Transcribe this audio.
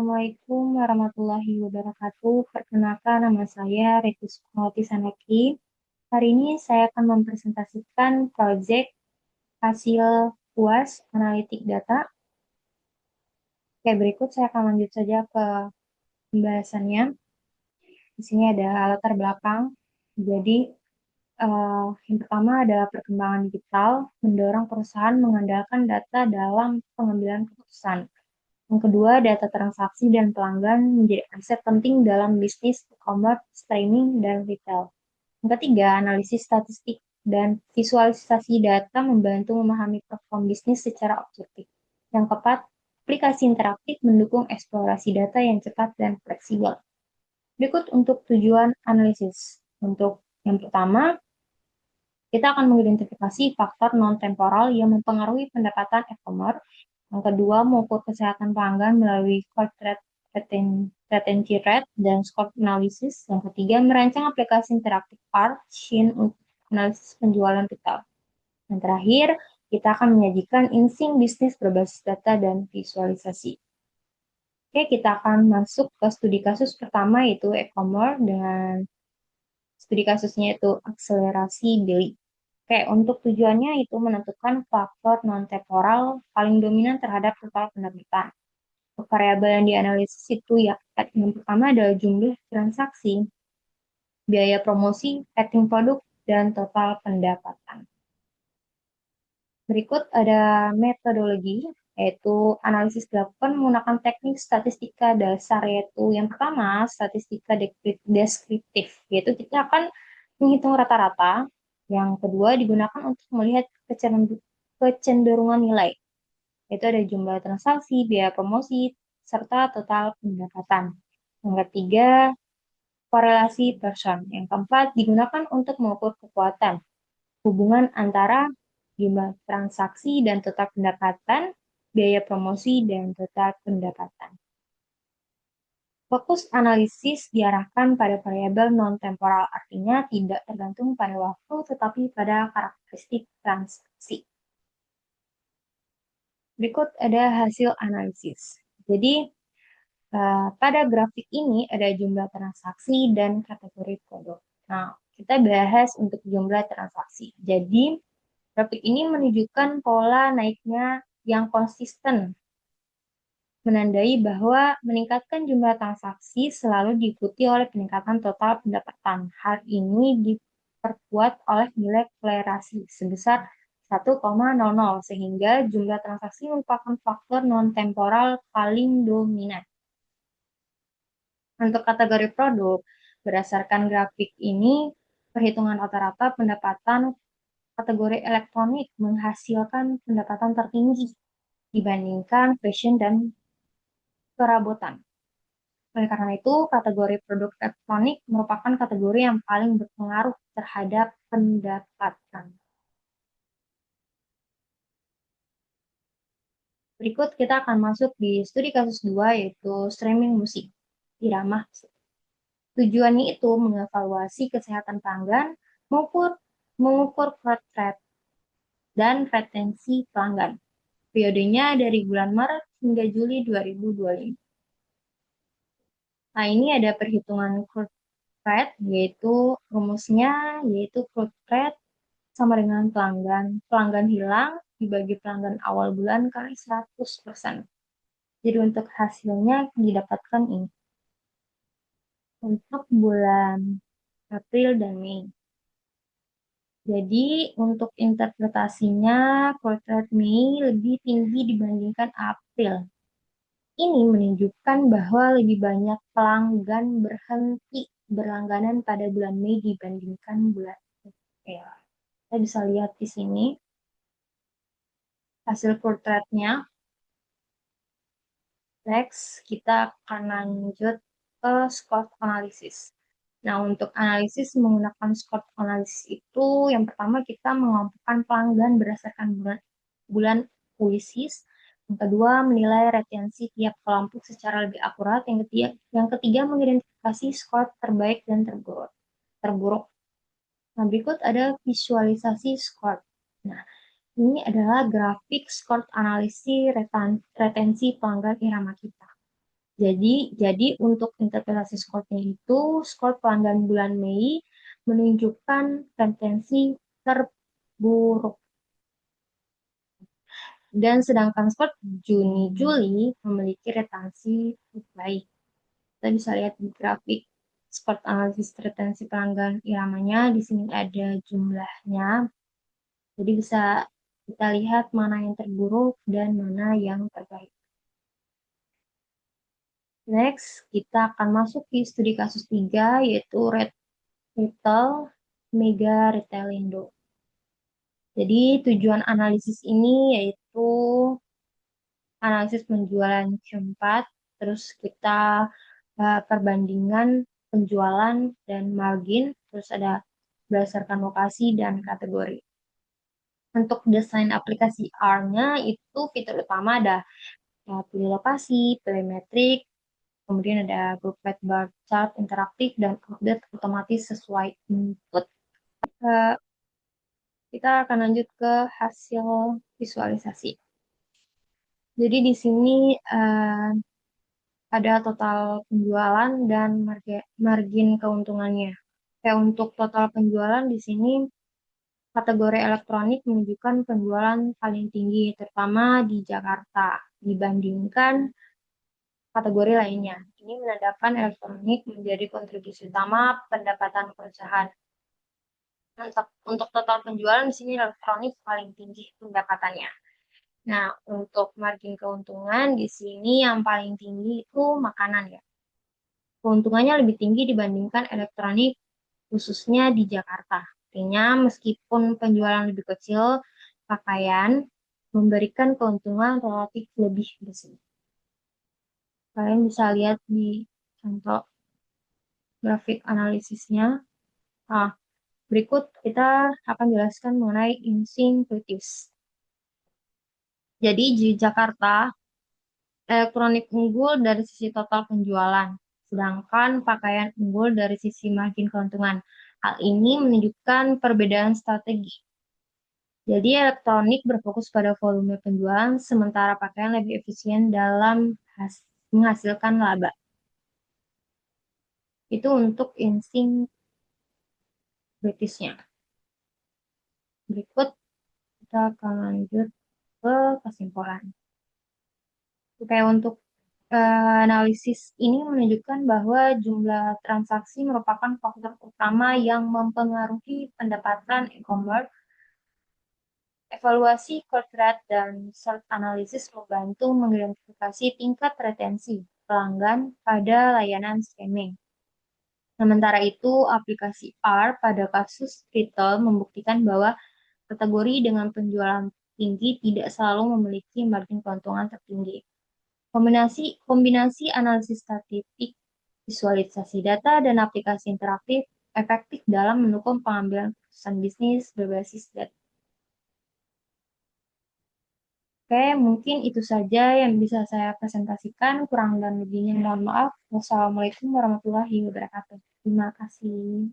Assalamualaikum warahmatullahi wabarakatuh. Perkenalkan, nama saya Reti Sukmawati Sanaki. Hari ini saya akan mempresentasikan proyek hasil UAS Analitik Data. Oke, berikut saya akan lanjut saja ke pembahasannya. Di sini ada latar belakang. Jadi, yang pertama adalah perkembangan digital, mendorong perusahaan mengandalkan data dalam pengambilan keputusan. Yang kedua, data transaksi dan pelanggan menjadi aset penting dalam bisnis e-commerce, streaming, dan retail. Yang ketiga, analisis statistik dan visualisasi data membantu memahami performa bisnis secara objektif. Yang keempat, aplikasi interaktif mendukung eksplorasi data yang cepat dan fleksibel. Berikut untuk tujuan analisis. Untuk yang pertama, kita akan mengidentifikasi faktor non-temporal yang mempengaruhi pendapatan e-commerce. Yang kedua, mengukur kesehatan pelanggan melalui retention rate dan score analysis. Yang ketiga, merancang aplikasi interaktif R, Shin untuk analisis penjualan retail. Yang terakhir, kita akan menyajikan insting bisnis berbasis data dan visualisasi. Oke, kita akan masuk ke studi kasus pertama, yaitu e-commerce dengan studi kasusnya itu akselerasi Billy. Oke, untuk tujuannya itu menentukan faktor non-temporal paling dominan terhadap total pendapatan. Variabel yang dianalisis itu ya, yang pertama adalah jumlah transaksi, biaya promosi, rating produk, dan total pendapatan. Berikut ada metodologi, yaitu analisis dilakukan menggunakan teknik statistika dasar, yaitu yang pertama, statistika deskriptif, yaitu kita akan menghitung rata-rata. Yang kedua, digunakan untuk melihat kecenderungan nilai, yaitu ada jumlah transaksi, biaya promosi, serta total pendapatan. Yang ketiga, korelasi person. Yang keempat, digunakan untuk mengukur kekuatan hubungan antara jumlah transaksi dan total pendapatan, biaya promosi, dan total pendapatan. Fokus analisis diarahkan pada variabel non-temporal, artinya tidak tergantung pada waktu, tetapi pada karakteristik transaksi. Berikut ada hasil analisis. Jadi, pada grafik ini ada jumlah transaksi dan kategori produk. Nah, kita bahas untuk jumlah transaksi. Jadi, grafik ini menunjukkan pola naiknya yang konsisten, menandai bahwa meningkatkan jumlah transaksi selalu diikuti oleh peningkatan total pendapatan. Hal ini diperkuat oleh nilai kolerasi sebesar 1,00 sehingga jumlah transaksi merupakan faktor non-temporal paling dominan. Untuk kategori produk, berdasarkan grafik ini, perhitungan rata-rata pendapatan kategori elektronik menghasilkan pendapatan tertinggi dibandingkan fashion dan perabotan. Oleh karena itu, kategori produk elektronik merupakan kategori yang paling berpengaruh terhadap pendapatan. Berikut kita akan masuk di studi kasus 2, yaitu streaming musik, irama. Tujuannya itu mengevaluasi kesehatan pelanggan, mengukur growth rate, dan retensi pelanggan. Periodenya dari bulan Maret hingga Juli 2025. Nah, ini ada perhitungan growth rate, yaitu rumusnya, yaitu growth rate sama dengan pelanggan. Pelanggan hilang dibagi pelanggan awal bulan kali 100%. Jadi untuk hasilnya didapatkan ini. Untuk bulan April dan Mei. Jadi untuk interpretasinya, growth rate Mei lebih tinggi dibandingkan April. Ini menunjukkan bahwa lebih banyak pelanggan berhenti berlangganan pada bulan Mei dibandingkan bulan April. Kita bisa lihat di sini hasil growth rate-nya. Next, kita akan lanjut ke SWOT analysis. Nah, untuk analisis menggunakan SWOT analysis itu, yang pertama kita mengelompokkan pelanggan berdasarkan bulan akuisis. Yang kedua, menilai retensi tiap kelompok secara lebih akurat. Yang ketiga mengidentifikasi skor terbaik dan terburuk. Nah, berikut ada visualisasi skor. Nah, ini adalah grafik skor analisis retensi pelanggan irama kita. Jadi untuk interpretasi skornya itu, skor pelanggan bulan Mei menunjukkan tendensi terburuk. Dan sedangkan skor Juni-Juli memiliki retensi baik. Kita bisa lihat di grafik skor analisis retensi pelanggan iramanya. Di sini ada jumlahnya. Jadi bisa kita lihat mana yang terburuk dan mana yang terbaik. Next, kita akan masuk di studi kasus 3, yaitu Red Retail Mega Retailing. Jadi tujuan analisis ini yaitu analisis penjualan Q4, terus kita perbandingan penjualan dan margin, terus ada berdasarkan lokasi dan kategori. Untuk desain aplikasi R-nya itu fitur utama ada pilih lokasi, pilih metrik, kemudian ada group bar chart interaktif dan update otomatis sesuai input. Eh, Kita akan lanjut ke hasil visualisasi. Jadi di sini ada total penjualan dan margin keuntungannya. Kayak untuk total penjualan di sini kategori elektronik menunjukkan penjualan paling tinggi, terutama di Jakarta dibandingkan kategori lainnya. Ini menandakan elektronik menjadi kontribusi utama pendapatan perusahaan. Untuk total penjualan di sini elektronik paling tinggi pendapatannya. Nah, untuk margin keuntungan di sini yang paling tinggi itu makanan ya. Keuntungannya lebih tinggi dibandingkan elektronik, khususnya di Jakarta. Artinya, meskipun penjualan lebih kecil, pakaian memberikan keuntungan relatif lebih besar. Kalian bisa lihat di contoh grafik analisisnya. Nah, berikut kita akan jelaskan mengenai insing kritis. Jadi di Jakarta, elektronik unggul dari sisi total penjualan, sedangkan pakaian unggul dari sisi margin keuntungan. Hal ini menunjukkan perbedaan strategi. Jadi elektronik berfokus pada volume penjualan, sementara pakaian lebih efisien dalam menghasilkan laba. Itu untuk insting kritisnya. Berikut kita akan lanjut ke kesimpulan. Kayak untuk analisis ini menunjukkan bahwa jumlah transaksi merupakan faktor utama yang mempengaruhi pendapatan e-commerce. Evaluasi corporate dan search analysis membantu mengidentifikasi tingkat retensi pelanggan pada layanan streaming. Sementara itu, aplikasi R pada kasus retail membuktikan bahwa kategori dengan penjualan tinggi tidak selalu memiliki margin keuntungan tertinggi. Kombinasi analisis statistik, visualisasi data, dan aplikasi interaktif efektif dalam mendukung pengambilan keputusan bisnis berbasis data. Oke, mungkin itu saja yang bisa saya presentasikan. Kurang dan lebihnya mohon maaf. Wassalamualaikum warahmatullahi wabarakatuh. Terima kasih.